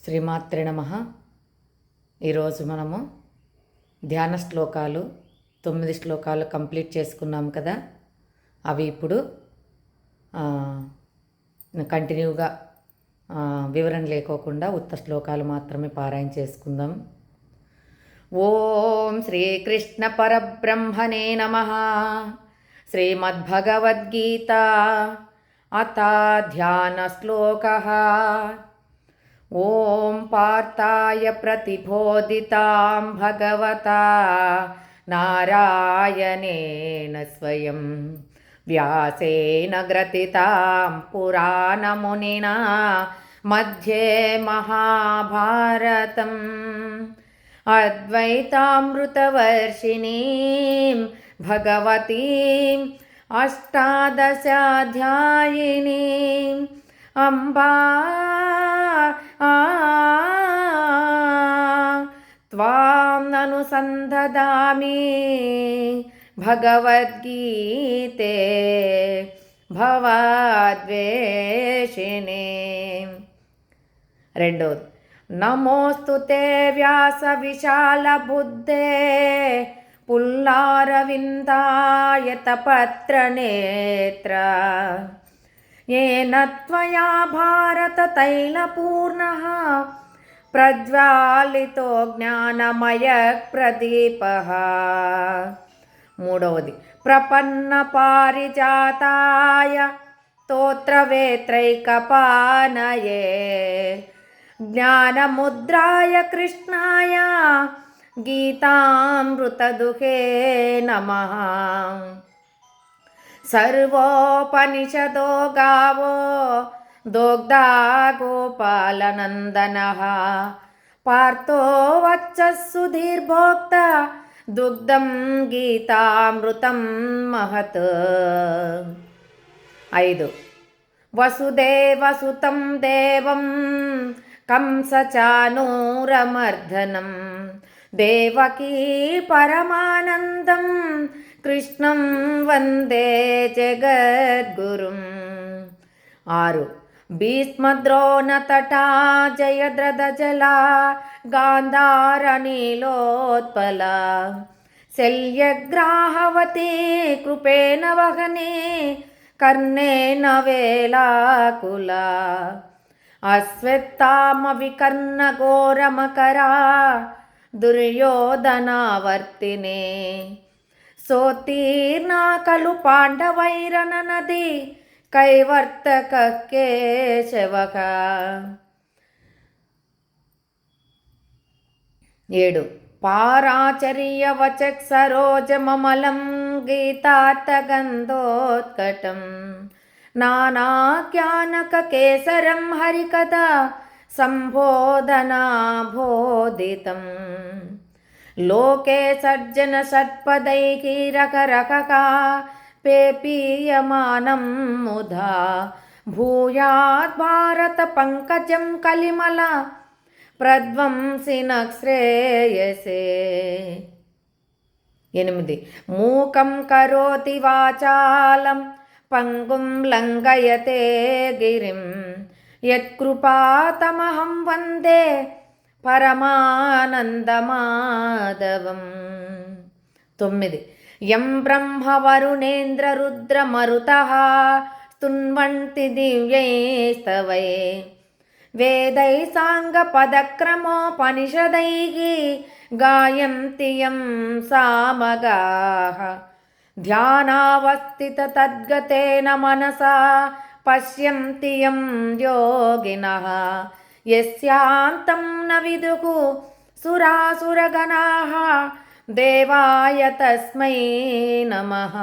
శ్రీమాత్రే నమః. ఈరోజు మనము ధ్యాన శ్లోకాలు 9 శ్లోకాలు కంప్లీట్ చేసుకున్నాం కదా. అవి ఇప్పుడు కంటిన్యూగా వివరణ లేకోకుండా ఉత్త శ్లోకాలు మాత్రమే పారాయణ చేసుకుందాం. ఓం శ్రీకృష్ణ పరబ్రహ్మణే నమః. శ్రీమద్భగవద్గీత అథ ధ్యాన శ్లోకః. ఓం పార్థాయ ప్రతిబోధితాం భగవతా నారాయణేన స్వయం వ్యాసేన గ్రథితాం పురాణమునినా మధ్యే మహాభారతం అద్వైతామృతవర్షిణీం భగవతీం అష్టాదశాధ్యాయినీం అంబా త్వాం అనుసంధామి భగవద్గీతే భవద్వేషిణే. రెండోది, నమోస్తుతే వ్యాస విశాల బుద్ధే పుల్లారవిందాయత పత్రనేత్ర येन त्वया भारततैलपूर्णः प्रज्वालितो ज्ञानमयप्रदीपः. మూడవది, ప్రపన్నపారిజాతాయ స్తోత్రవేత్రైకపానయే జ్ఞానముద్రాయ కృష్ణాయ గీతామృతదుహే నమః. సర్వోపనిషదో గావో దోగ్ధా గోపాలనందనః పార్థో వచ్చః సుధీర్భోక్త దుగ్ధం గీతామృతం మహత్. 5, వసుదేవసుతం దేవం కంసచానూరమర్దనం దేవకీ పరమానందం కృష్ణం వందే జగద్గురుం. 6, భీష్మద్రోణతటా జయద్రథజలా గాంధారనీలోత్పలా శల్యగ్రాహవతి కృపేణ వహనే కర్ణేన వేలాకులా అశ్వత్థామ వికర్ణఘోరమకరా దుర్యోధనావర్తినే సోత్తీర్ణా ఖలు పాండవైరన నది కైవర్తక కేశవః. 7, పారాచర్యవచః సరోజమమలం గీతార్థగంధోత్కటం నానాజ్ఞానకకేసరం హరికథా సంబోధనాబోధితం లోకే సజ్జన షట్పదైః రకరకకా పేపీయమానం ముధా భూయాత్ భారత పంకజం కలిమల ప్రధ్వంసిన శ్రేయసే. 8, మూకం కరోతి వాచాలం పంగుం లంఘయతే గిరిం యత్కృపాతమహం వందే పరమానందమాధవం. 9, యం బ్రహ్మ వరుణేంద్ర రుద్ర మరుతః స్తున్వంతి దివ్యైస్తవై వేదై సాంగ పదక్రమోపనిషదైః గాయంతి యం సామగాః ధ్యానావస్థిత తద్గతేన మనసా పశ్యంతి యం యోగినః యస్యాంతం న విదుః సురాసురగణాః దేవాయ తస్మై నమః.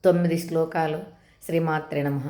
9 శ్లోకాలు. శ్రీమాత్రే నమః.